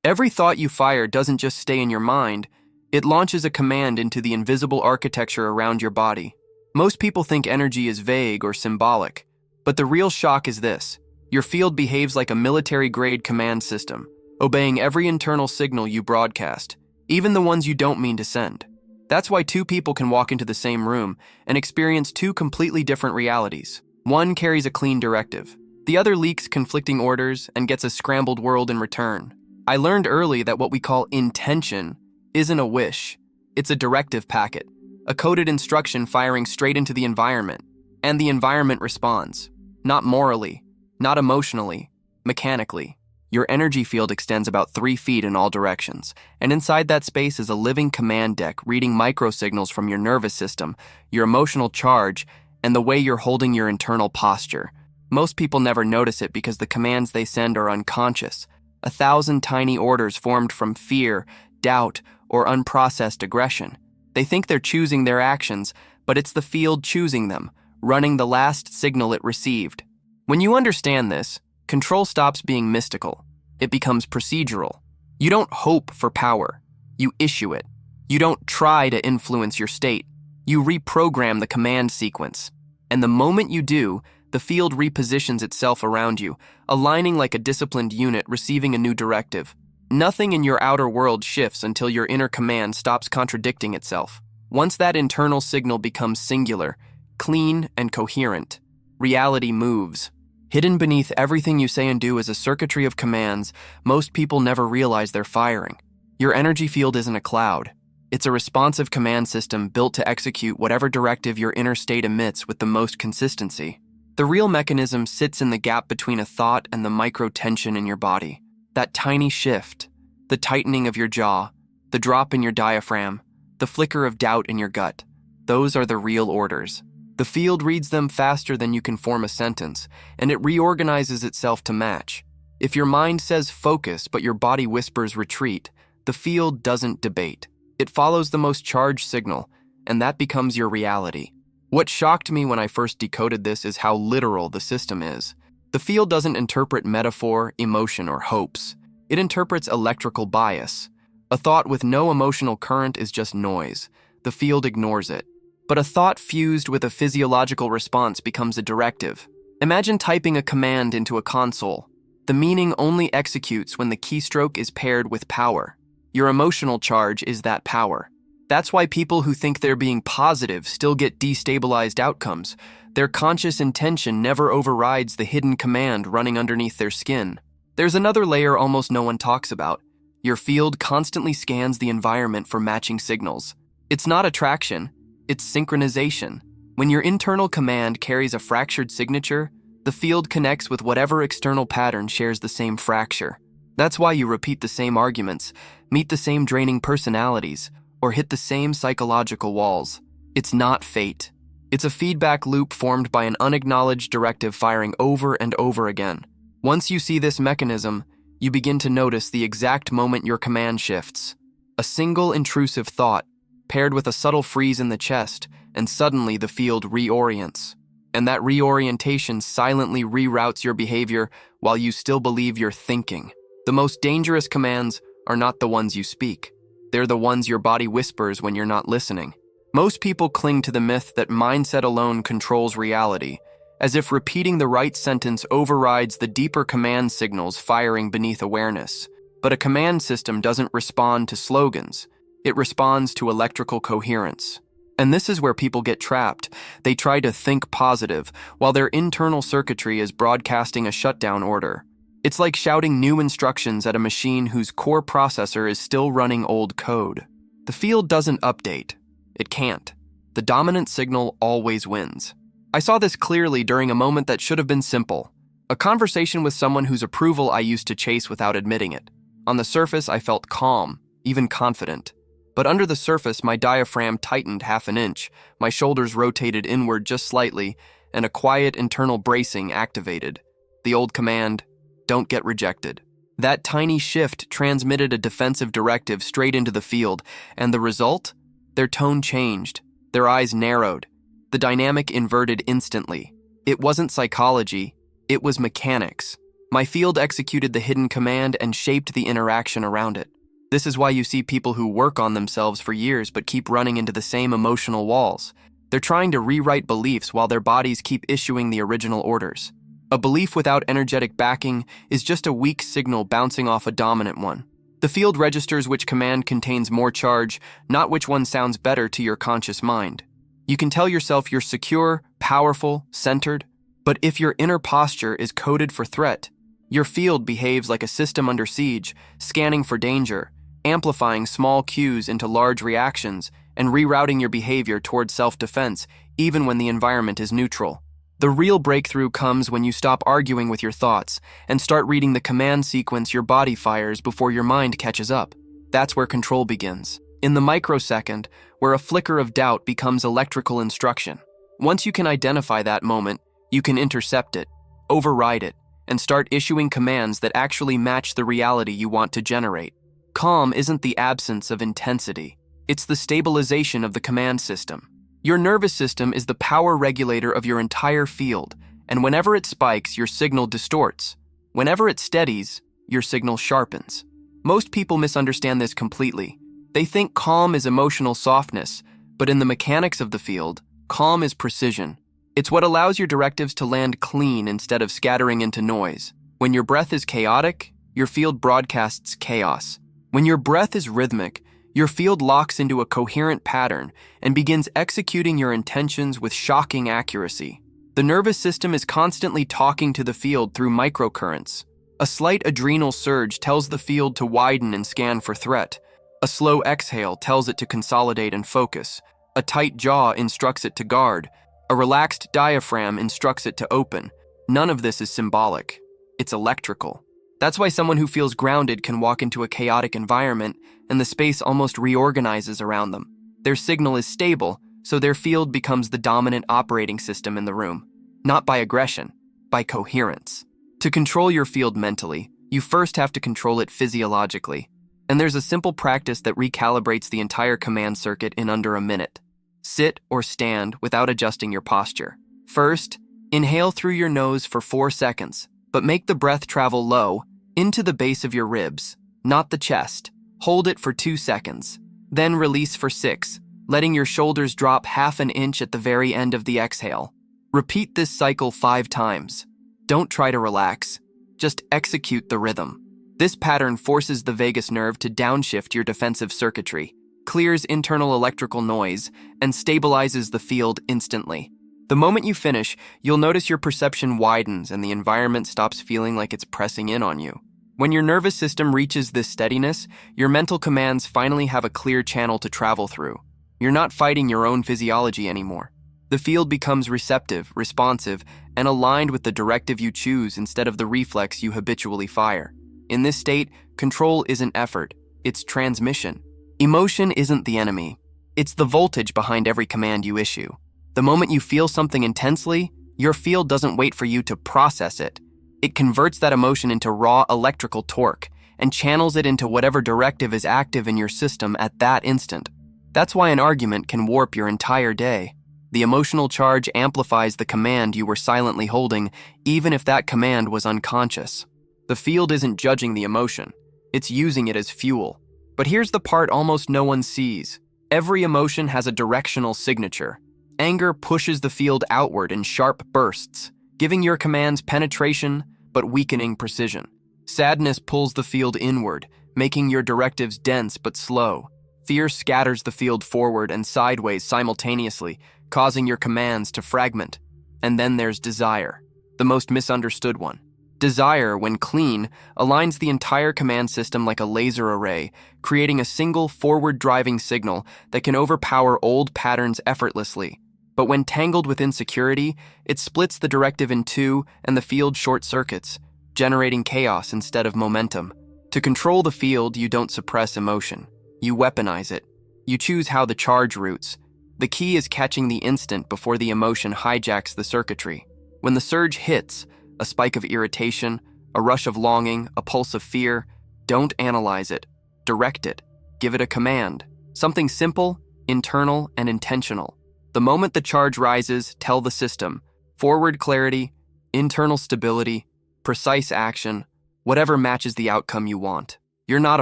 Every thought you fire doesn't just stay in your mind, it launches a command into the invisible architecture around your body. Most people think energy is vague or symbolic, but the real shock is this. Your field behaves like a military-grade command system, obeying every internal signal you broadcast, even the ones you don't mean to send. That's why two people can walk into the same room and experience two completely different realities. One carries a clean directive. The other leaks conflicting orders and gets a scrambled world in return. I learned early that what we call intention isn't a wish. It's a directive packet, a coded instruction firing straight into the environment. And the environment responds. Not morally, not emotionally, mechanically. Your energy field extends about 3 feet in all directions, and inside that space is a living command deck reading microsignals from your nervous system, your emotional charge, and the way you're holding your internal posture. Most people never notice it because the commands they send are unconscious. 1,000 tiny orders formed from fear, doubt, or unprocessed aggression. They think they're choosing their actions, but it's the field choosing them, running the last signal it received. When you understand this, control stops being mystical. It becomes procedural. You don't hope for power. You issue it. You don't try to influence your state. You reprogram the command sequence. And the moment you do, the field repositions itself around you, aligning like a disciplined unit receiving a new directive. Nothing in your outer world shifts until your inner command stops contradicting itself. Once that internal signal becomes singular, clean, and coherent, reality moves. Hidden beneath everything you say and do is a circuitry of commands most people never realize they're firing. Your energy field isn't a cloud. It's a responsive command system built to execute whatever directive your inner state emits with the most consistency. The real mechanism sits in the gap between a thought and the micro-tension in your body. That tiny shift, the tightening of your jaw, the drop in your diaphragm, the flicker of doubt in your gut. Those are the real orders. The field reads them faster than you can form a sentence, and it reorganizes itself to match. If your mind says focus, but your body whispers retreat, the field doesn't debate. It follows the most charged signal, and that becomes your reality. What shocked me when I first decoded this is how literal the system is. The field doesn't interpret metaphor, emotion, or hopes. It interprets electrical bias. A thought with no emotional current is just noise. The field ignores it. But a thought fused with a physiological response becomes a directive. Imagine typing a command into a console. The meaning only executes when the keystroke is paired with power. Your emotional charge is that power. That's why people who think they're being positive still get destabilized outcomes. Their conscious intention never overrides the hidden command running underneath their skin. There's another layer almost no one talks about. Your field constantly scans the environment for matching signals. It's not attraction. It's synchronization. When your internal command carries a fractured signature, the field connects with whatever external pattern shares the same fracture. That's why you repeat the same arguments, meet the same draining personalities, or hit the same psychological walls. It's not fate. It's a feedback loop formed by an unacknowledged directive firing over and over again. Once you see this mechanism, you begin to notice the exact moment your command shifts. A single intrusive thought, paired with a subtle freeze in the chest, and suddenly the field reorients. And that reorientation silently reroutes your behavior while you still believe you're thinking. The most dangerous commands are not the ones you speak. They're the ones your body whispers when you're not listening. Most people cling to the myth that mindset alone controls reality, as if repeating the right sentence overrides the deeper command signals firing beneath awareness. But a command system doesn't respond to slogans. It responds to electrical coherence. And this is where people get trapped. They try to think positive, while their internal circuitry is broadcasting a shutdown order. It's like shouting new instructions at a machine whose core processor is still running old code. The field doesn't update. It can't. The dominant signal always wins. I saw this clearly during a moment that should have been simple. A conversation with someone whose approval I used to chase without admitting it. On the surface, I felt calm, even confident. But under the surface, my diaphragm tightened half an inch, my shoulders rotated inward just slightly, and a quiet internal bracing activated. The old command, don't get rejected. That tiny shift transmitted a defensive directive straight into the field, and the result? Their tone changed. Their eyes narrowed. The dynamic inverted instantly. It wasn't psychology, it was mechanics. My field executed the hidden command and shaped the interaction around it. This is why you see people who work on themselves for years but keep running into the same emotional walls. They're trying to rewrite beliefs while their bodies keep issuing the original orders. A belief without energetic backing is just a weak signal bouncing off a dominant one. The field registers which command contains more charge, not which one sounds better to your conscious mind. You can tell yourself you're secure, powerful, centered, but if your inner posture is coded for threat, your field behaves like a system under siege, scanning for danger, amplifying small cues into large reactions, and rerouting your behavior towards self-defense, even when the environment is neutral. The real breakthrough comes when you stop arguing with your thoughts and start reading the command sequence your body fires before your mind catches up. That's where control begins. In the microsecond, where a flicker of doubt becomes electrical instruction. Once you can identify that moment, you can intercept it, override it, and start issuing commands that actually match the reality you want to generate. Calm isn't the absence of intensity. It's the stabilization of the command system. Your nervous system is the power regulator of your entire field, and whenever it spikes, your signal distorts. Whenever it steadies, your signal sharpens. Most people misunderstand this completely. They think calm is emotional softness, but in the mechanics of the field, calm is precision. It's what allows your directives to land clean instead of scattering into noise. When your breath is chaotic, your field broadcasts chaos. When your breath is rhythmic, your field locks into a coherent pattern and begins executing your intentions with shocking accuracy. The nervous system is constantly talking to the field through microcurrents. A slight adrenal surge tells the field to widen and scan for threat. A slow exhale tells it to consolidate and focus. A tight jaw instructs it to guard. A relaxed diaphragm instructs it to open. None of this is symbolic. It's electrical. That's why someone who feels grounded can walk into a chaotic environment and the space almost reorganizes around them. Their signal is stable, so their field becomes the dominant operating system in the room. Not by aggression, by coherence. To control your field mentally, you first have to control it physiologically. And there's a simple practice that recalibrates the entire command circuit in under a minute. Sit or stand without adjusting your posture. First, inhale through your nose for 4 seconds, but make the breath travel low, into the base of your ribs, not the chest. Hold it for 2 seconds. Then release for 6, letting your shoulders drop half an inch at the very end of the exhale. Repeat this cycle 5 times. Don't try to relax. Just execute the rhythm. This pattern forces the vagus nerve to downshift your defensive circuitry, clears internal electrical noise, and stabilizes the field instantly. The moment you finish, you'll notice your perception widens and the environment stops feeling like it's pressing in on you. When your nervous system reaches this steadiness, your mental commands finally have a clear channel to travel through. You're not fighting your own physiology anymore. The field becomes receptive, responsive, and aligned with the directive you choose instead of the reflex you habitually fire. In this state, control isn't effort, it's transmission. Emotion isn't the enemy. It's the voltage behind every command you issue. The moment you feel something intensely, your field doesn't wait for you to process it. It converts that emotion into raw electrical torque and channels it into whatever directive is active in your system at that instant. That's why an argument can warp your entire day. The emotional charge amplifies the command you were silently holding, even if that command was unconscious. The field isn't judging the emotion, it's using it as fuel. But here's the part almost no one sees. Every emotion has a directional signature. Anger pushes the field outward in sharp bursts, giving your commands penetration but weakening precision. Sadness pulls the field inward, making your directives dense but slow. Fear scatters the field forward and sideways simultaneously, causing your commands to fragment. And then there's desire, the most misunderstood one. Desire, when clean, aligns the entire command system like a laser array, creating a single forward-driving signal that can overpower old patterns effortlessly. But when tangled with insecurity, it splits the directive in two and the field short-circuits, generating chaos instead of momentum. To control the field, you don't suppress emotion. You weaponize it. You choose how the charge routes. The key is catching the instant before the emotion hijacks the circuitry. When the surge hits, a spike of irritation, a rush of longing, a pulse of fear, don't analyze it. Direct it. Give it a command. Something simple, internal, and intentional. The moment the charge rises, tell the system, forward clarity, internal stability, precise action, whatever matches the outcome you want. You're not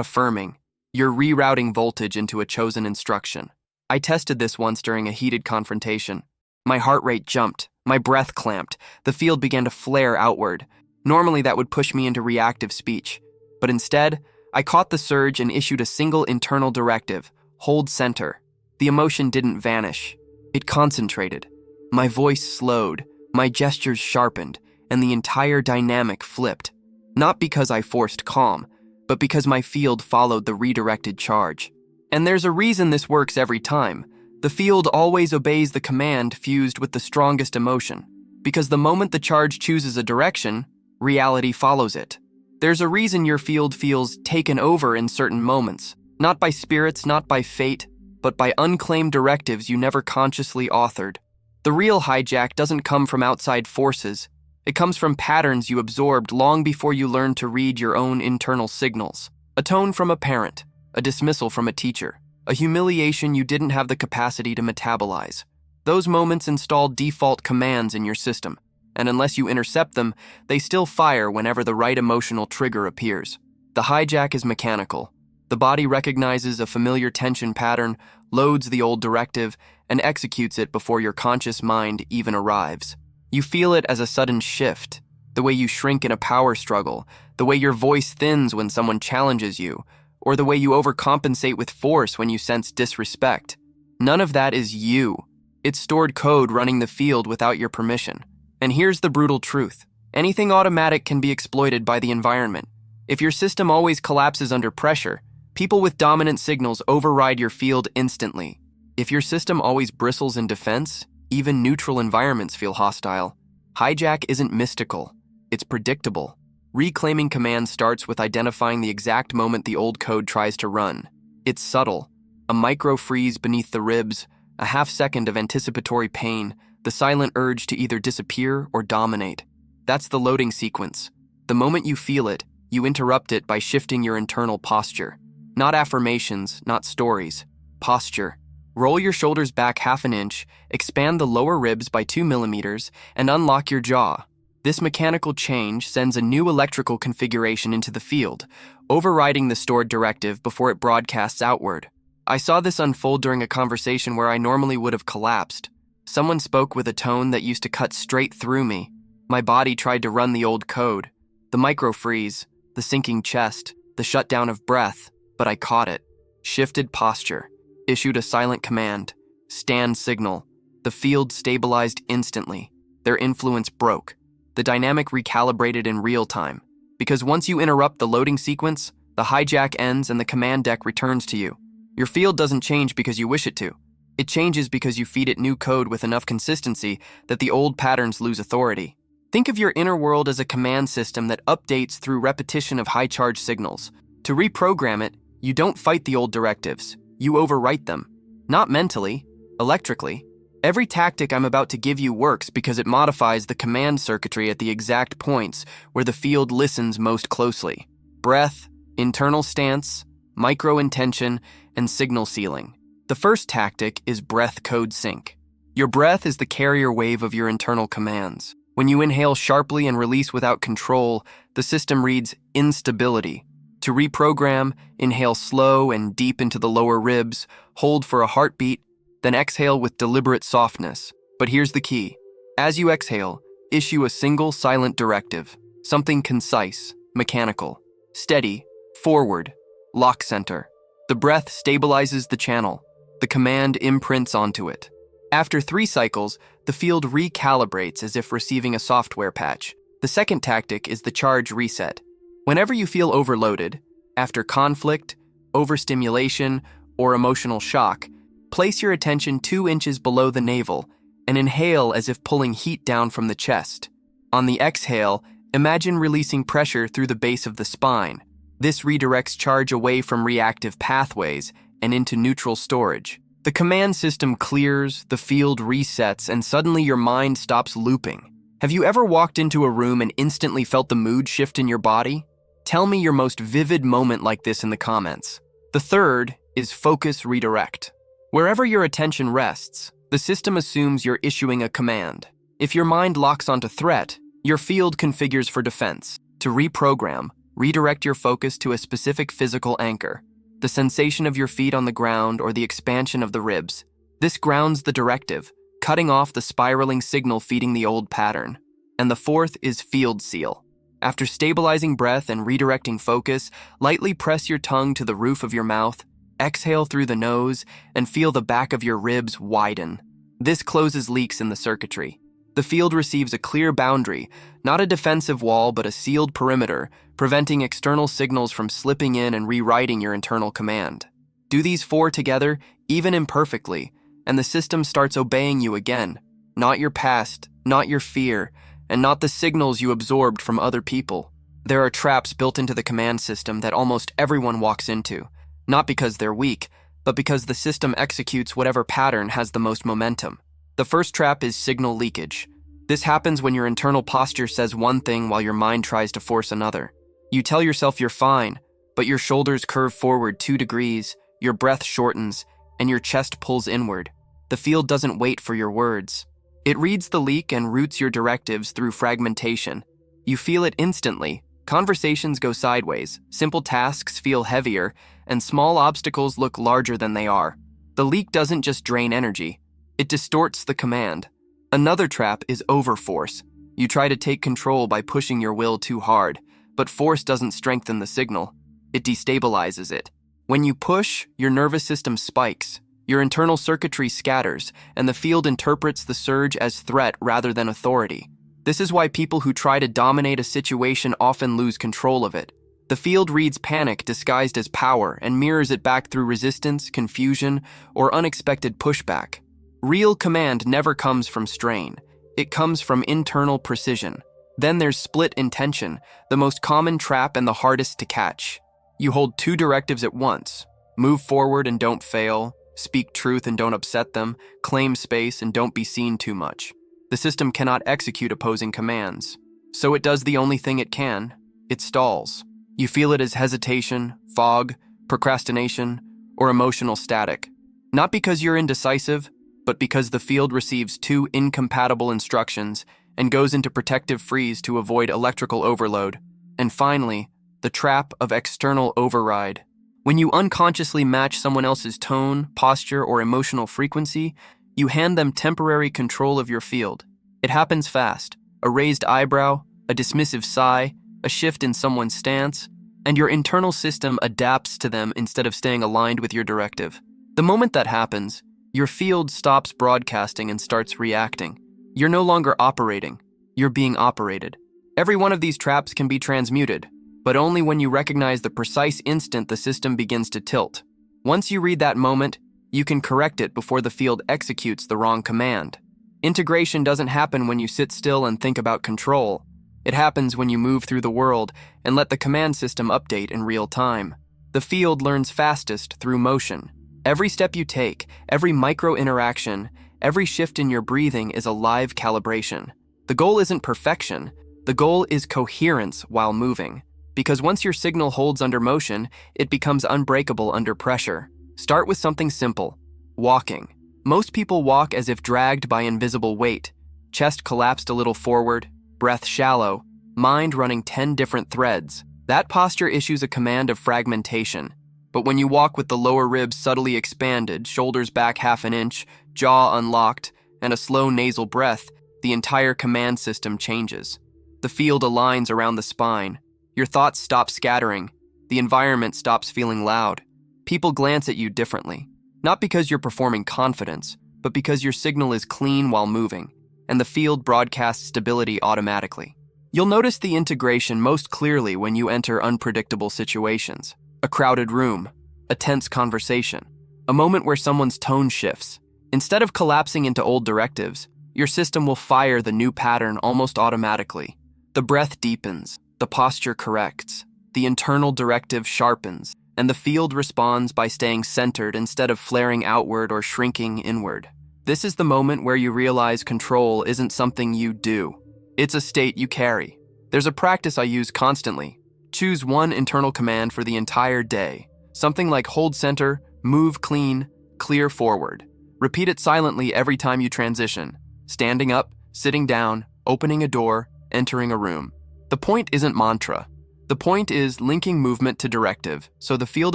affirming. You're rerouting voltage into a chosen instruction. I tested this once during a heated confrontation. My heart rate jumped, my breath clamped, the field began to flare outward. Normally that would push me into reactive speech, but instead, I caught the surge and issued a single internal directive: hold center. The emotion didn't vanish. It concentrated. My voice slowed, my gestures sharpened, and the entire dynamic flipped. Not because I forced calm, but because my field followed the redirected charge. And there's a reason this works every time. The field always obeys the command fused with the strongest emotion, because the moment the charge chooses a direction, reality follows it. There's a reason your field feels taken over in certain moments, not by spirits, not by fate, but by unclaimed directives you never consciously authored. The real hijack doesn't come from outside forces. It comes from patterns you absorbed long before you learned to read your own internal signals. A tone from a parent, a dismissal from a teacher, a humiliation you didn't have the capacity to metabolize. Those moments install default commands in your system, and unless you intercept them, they still fire whenever the right emotional trigger appears. The hijack is mechanical. The body recognizes a familiar tension pattern, loads the old directive, and executes it before your conscious mind even arrives. You feel it as a sudden shift, the way you shrink in a power struggle, the way your voice thins when someone challenges you, or the way you overcompensate with force when you sense disrespect. None of that is you. It's stored code running the field without your permission. And here's the brutal truth. Anything automatic can be exploited by the environment. If your system always collapses under pressure, people with dominant signals override your field instantly. If your system always bristles in defense, even neutral environments feel hostile. Hijack isn't mystical. It's predictable. Reclaiming command starts with identifying the exact moment the old code tries to run. It's subtle. A micro freeze beneath the ribs, a half-second of anticipatory pain, the silent urge to either disappear or dominate. That's the loading sequence. The moment you feel it, you interrupt it by shifting your internal posture. Not affirmations, not stories. Posture. Roll your shoulders back half an inch, expand the lower ribs by 2 millimeters, and unlock your jaw. This mechanical change sends a new electrical configuration into the field, overriding the stored directive before it broadcasts outward. I saw this unfold during a conversation where I normally would have collapsed. Someone spoke with a tone that used to cut straight through me. My body tried to run the old code. The micro-freeze, the sinking chest, the shutdown of breath, but I caught it. Shifted posture. Issued a silent command. Stand signal. The field stabilized instantly. Their influence broke. The dynamic recalibrated in real time. Because once you interrupt the loading sequence, the hijack ends and the command deck returns to you. Your field doesn't change because you wish it to. It changes because you feed it new code with enough consistency that the old patterns lose authority. Think of your inner world as a command system that updates through repetition of high-charge signals. To reprogram it, you don't fight the old directives. You overwrite them. Not mentally, electrically. Every tactic I'm about to give you works because it modifies the command circuitry at the exact points where the field listens most closely. Breath, internal stance, micro-intention, and signal sealing. The first tactic is breath code sync. Your breath is the carrier wave of your internal commands. When you inhale sharply and release without control, the system reads instability. To reprogram, inhale slow and deep into the lower ribs, hold for a heartbeat, then exhale with deliberate softness. But here's the key. As you exhale, issue a single silent directive. Something concise, mechanical, steady, forward, lock center. The breath stabilizes the channel. The command imprints onto it. After 3 cycles, the field recalibrates as if receiving a software patch. The second tactic is the charge reset. Whenever you feel overloaded, after conflict, overstimulation, or emotional shock, place your attention 2 inches below the navel and inhale as if pulling heat down from the chest. On the exhale, imagine releasing pressure through the base of the spine. This redirects charge away from reactive pathways and into neutral storage. The command system clears, the field resets, and suddenly your mind stops looping. Have you ever walked into a room and instantly felt the mood shift in your body? Tell me your most vivid moment like this in the comments. The third is focus redirect. Wherever your attention rests, the system assumes you're issuing a command. If your mind locks onto threat, Your field configures for defense, to reprogram, redirect your focus to a specific physical anchor, the sensation of your feet on the ground or the expansion of the ribs. This grounds the directive, cutting off the spiraling signal feeding the old pattern. And the fourth is field seal. After stabilizing breath and redirecting focus, lightly press your tongue to the roof of your mouth, exhale through the nose, and feel the back of your ribs widen. This closes leaks in the circuitry. The field receives a clear boundary, not a defensive wall but a sealed perimeter, preventing external signals from slipping in and rewriting your internal command. Do these four together, even imperfectly, and the system starts obeying you again. Not your past, not your fear, and not the signals you absorbed from other people. There are traps built into the command system that almost everyone walks into, not because they're weak, but because the system executes whatever pattern has the most momentum. The first trap is signal leakage. This happens when your internal posture says one thing while your mind tries to force another. You tell yourself you're fine, but your shoulders curve forward 2 degrees, your breath shortens, and your chest pulls inward. The field doesn't wait for your words. It reads the leak and routes your directives through fragmentation. You feel it instantly. Conversations go sideways, simple tasks feel heavier, and small obstacles look larger than they are. The leak doesn't just drain energy, it distorts the command. Another trap is overforce. You try to take control by pushing your will too hard, but force doesn't strengthen the signal. It destabilizes it. When you push, your nervous system spikes, your internal circuitry scatters, and the field interprets the surge as threat rather than authority. This is why people who try to dominate a situation often lose control of it. The field reads panic disguised as power and mirrors it back through resistance, confusion, or unexpected pushback. Real command never comes from strain. It comes from internal precision. Then there's split intention, the most common trap and the hardest to catch. You hold 2 directives at once. Move forward and don't fail. Speak truth and don't upset them. Claim space and don't be seen too much. The system cannot execute opposing commands. So it does the only thing it can. It stalls. You feel it as hesitation, fog, procrastination, or emotional static. Not because you're indecisive, but because the field receives 2 incompatible instructions and goes into protective freeze to avoid electrical overload. And finally, the trap of external override. When you unconsciously match someone else's tone, posture, or emotional frequency, you hand them temporary control of your field. It happens fast. A raised eyebrow, a dismissive sigh, a shift in someone's stance, and your internal system adapts to them instead of staying aligned with your directive. The moment that happens, your field stops broadcasting and starts reacting. You're no longer operating, you're being operated. Every one of these traps can be transmuted, but only when you recognize the precise instant the system begins to tilt. Once you read that moment, you can correct it before the field executes the wrong command. Integration doesn't happen when you sit still and think about control. It happens when you move through the world and let the command system update in real time. The field learns fastest through motion. Every step you take, every micro-interaction, every shift in your breathing is a live calibration. The goal isn't perfection. The goal is coherence while moving. Because once your signal holds under motion, it becomes unbreakable under pressure. Start with something simple: walking. Most people walk as if dragged by invisible weight. Chest collapsed a little forward, breath shallow, mind running 10 different threads. That posture issues a command of fragmentation. But when you walk with the lower ribs subtly expanded, shoulders back half an inch, jaw unlocked, and a slow nasal breath, the entire command system changes. The field aligns around the spine. Your thoughts stop scattering. The environment stops feeling loud. People glance at you differently. Not because you're performing confidence, but because your signal is clean while moving, and the field broadcasts stability automatically. You'll notice the integration most clearly when you enter unpredictable situations. A crowded room, a tense conversation, a moment where someone's tone shifts. Instead of collapsing into old directives, your system will fire the new pattern almost automatically. The breath deepens, the posture corrects, the internal directive sharpens, and the field responds by staying centered instead of flaring outward or shrinking inward. This is the moment where you realize control isn't something you do. It's a state you carry. There's a practice I use constantly. Choose one internal command for the entire day. Something like hold center, move clean, clear forward. Repeat it silently every time you transition. Standing up, sitting down, opening a door, entering a room. The point isn't mantra. The point is linking movement to directive, so the field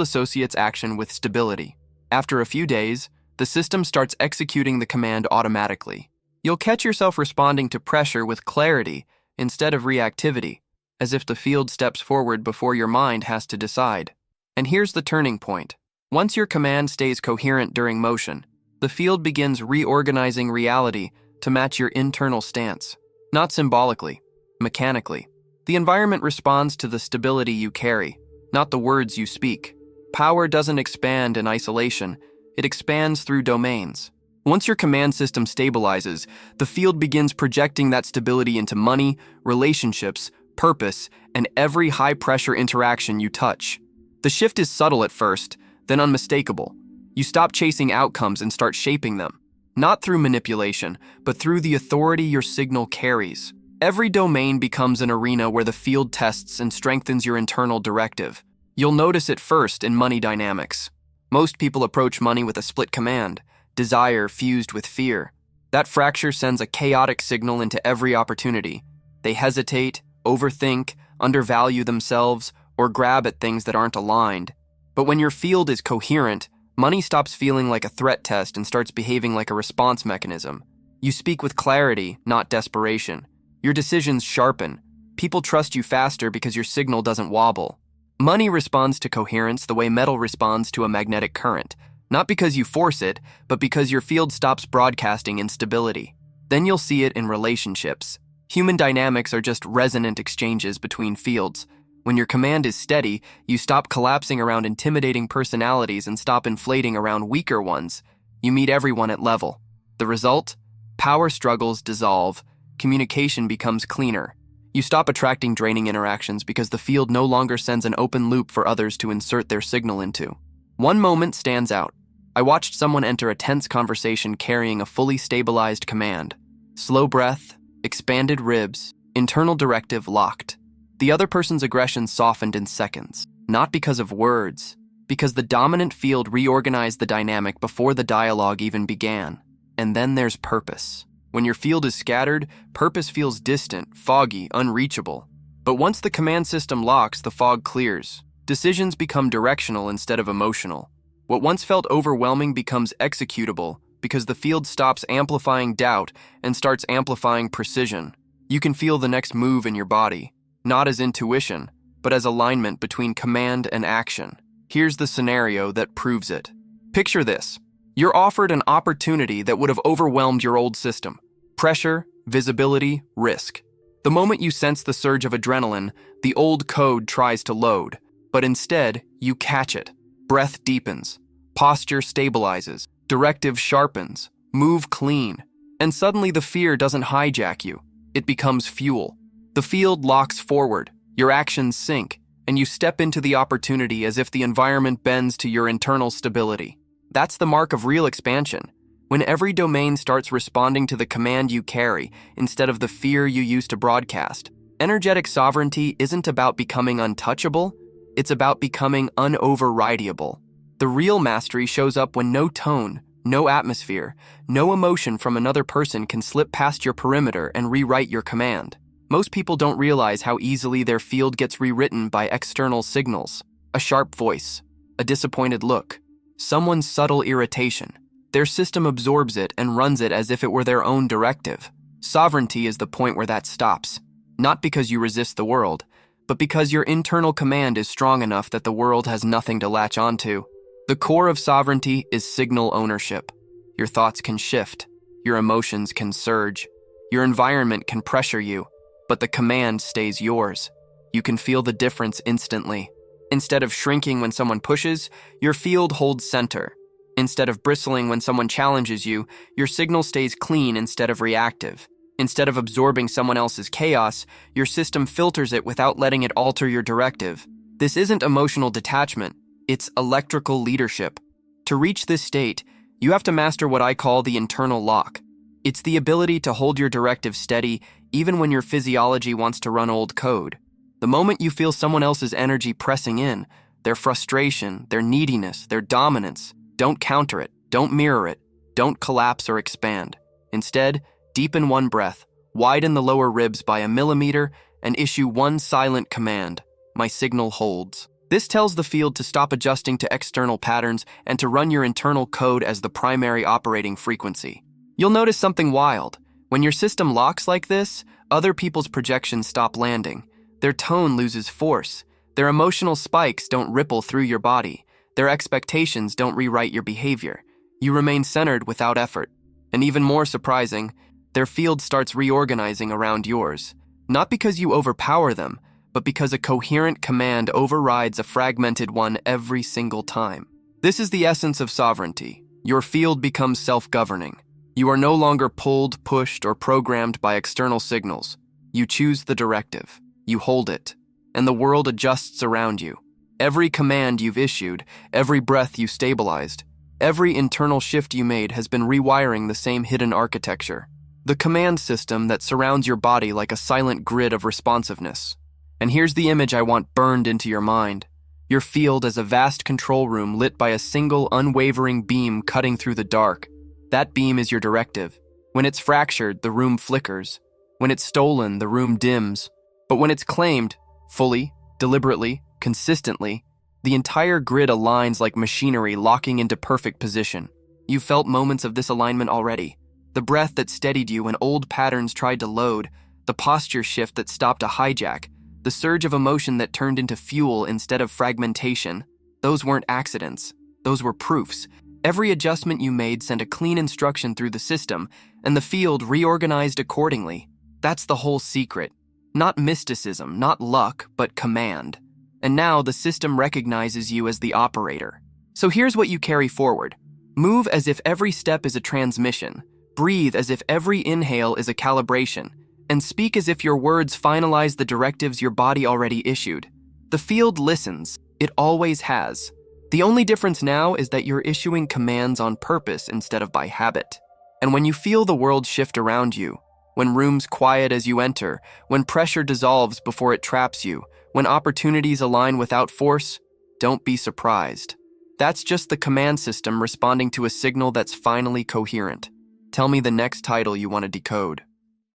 associates action with stability. After a few days, the system starts executing the command automatically. You'll catch yourself responding to pressure with clarity instead of reactivity, as if the field steps forward before your mind has to decide. And here's the turning point. Once your command stays coherent during motion, the field begins reorganizing reality to match your internal stance. Not symbolically, mechanically. The environment responds to the stability you carry, not the words you speak. Power doesn't expand in isolation, it expands through domains. Once your command system stabilizes, the field begins projecting that stability into money, relationships, purpose, and every high-pressure interaction you touch. The shift is subtle at first, then unmistakable. You stop chasing outcomes and start shaping them, not through manipulation, but through the authority your signal carries. Every domain becomes an arena where the field tests and strengthens your internal directive. You'll notice it first in money dynamics. Most people approach money with a split command, desire fused with fear. That fracture sends a chaotic signal into every opportunity. They hesitate, overthink, undervalue themselves, or grab at things that aren't aligned. But when your field is coherent, money stops feeling like a threat test and starts behaving like a response mechanism. You speak with clarity, not desperation. Your decisions sharpen. People trust you faster because your signal doesn't wobble. Money responds to coherence the way metal responds to a magnetic current, not because you force it, but because your field stops broadcasting instability. Then you'll see it in relationships. Human dynamics are just resonant exchanges between fields. When your command is steady, you stop collapsing around intimidating personalities and stop inflating around weaker ones. You meet everyone at level. The result? Power struggles dissolve. Communication becomes cleaner. You stop attracting draining interactions because the field no longer sends an open loop for others to insert their signal into. One moment stands out. I watched someone enter a tense conversation carrying a fully stabilized command. Slow breath, expanded ribs, internal directive locked. The other person's aggression softened in seconds, not because of words, because the dominant field reorganized the dynamic before the dialogue even began. And then there's purpose. When your field is scattered, purpose feels distant, foggy, unreachable. But once the command system locks, the fog clears. Decisions become directional instead of emotional. What once felt overwhelming becomes executable because the field stops amplifying doubt and starts amplifying precision. You can feel the next move in your body, not as intuition, but as alignment between command and action. Here's the scenario that proves it. Picture this. You're offered an opportunity that would have overwhelmed your old system. Pressure, visibility, risk. The moment you sense the surge of adrenaline, the old code tries to load, but instead, you catch it. Breath deepens, posture stabilizes, directive sharpens, move clean, and suddenly the fear doesn't hijack you. It becomes fuel. The field locks forward, your actions sink, and you step into the opportunity as if the environment bends to your internal stability. That's the mark of real expansion, when every domain starts responding to the command you carry instead of the fear you used to broadcast. Energetic sovereignty isn't about becoming untouchable, it's about becoming unoverrideable. The real mastery shows up when no tone, no atmosphere, no emotion from another person can slip past your perimeter and rewrite your command. Most people don't realize how easily their field gets rewritten by external signals. A sharp voice, a disappointed look, someone's subtle irritation. Their system absorbs it and runs it as if it were their own directive. Sovereignty is the point where that stops. Not because you resist the world, but because your internal command is strong enough that the world has nothing to latch onto. The core of sovereignty is signal ownership. Your thoughts can shift, your emotions can surge, your environment can pressure you, but the command stays yours. You can feel the difference instantly. Instead of shrinking when someone pushes, your field holds center. Instead of bristling when someone challenges you, your signal stays clean instead of reactive. Instead of absorbing someone else's chaos, your system filters it without letting it alter your directive. This isn't emotional detachment, it's electrical leadership. To reach this state, you have to master what I call the internal lock. It's the ability to hold your directive steady even when your physiology wants to run old code. The moment you feel someone else's energy pressing in, their frustration, their neediness, their dominance, don't counter it, don't mirror it, don't collapse or expand. Instead, deepen one breath, widen the lower ribs by a millimeter, and issue one silent command: my signal holds. This tells the field to stop adjusting to external patterns and to run your internal code as the primary operating frequency. You'll notice something wild. When your system locks like this, other people's projections stop landing. Their tone loses force. Their emotional spikes don't ripple through your body. Their expectations don't rewrite your behavior. You remain centered without effort. And even more surprising, their field starts reorganizing around yours. Not because you overpower them, but because a coherent command overrides a fragmented one every single time. This is the essence of sovereignty. Your field becomes self-governing. You are no longer pulled, pushed, or programmed by external signals. You choose the directive. You hold it. And the world adjusts around you. Every command you've issued, every breath you stabilized, every internal shift you made has been rewiring the same hidden architecture. The command system that surrounds your body like a silent grid of responsiveness. And here's the image I want burned into your mind. Your field as a vast control room lit by a single unwavering beam cutting through the dark. That beam is your directive. When it's fractured, the room flickers. When it's stolen, the room dims. But when it's claimed, fully, deliberately, consistently, the entire grid aligns like machinery locking into perfect position. You've felt moments of this alignment already. The breath that steadied you when old patterns tried to load, the posture shift that stopped a hijack, the surge of emotion that turned into fuel instead of fragmentation. Those weren't accidents. Those were proofs. Every adjustment you made sent a clean instruction through the system, and the field reorganized accordingly. That's the whole secret. Not mysticism, not luck, but command. And now the system recognizes you as the operator. So here's what you carry forward. Move as if every step is a transmission. Breathe as if every inhale is a calibration. And speak as if your words finalize the directives your body already issued. The field listens. It always has. The only difference now is that you're issuing commands on purpose instead of by habit. And when you feel the world shift around you, when rooms quiet as you enter, when pressure dissolves before it traps you, when opportunities align without force, don't be surprised. That's just the command system responding to a signal that's finally coherent. Tell me the next title you want to decode.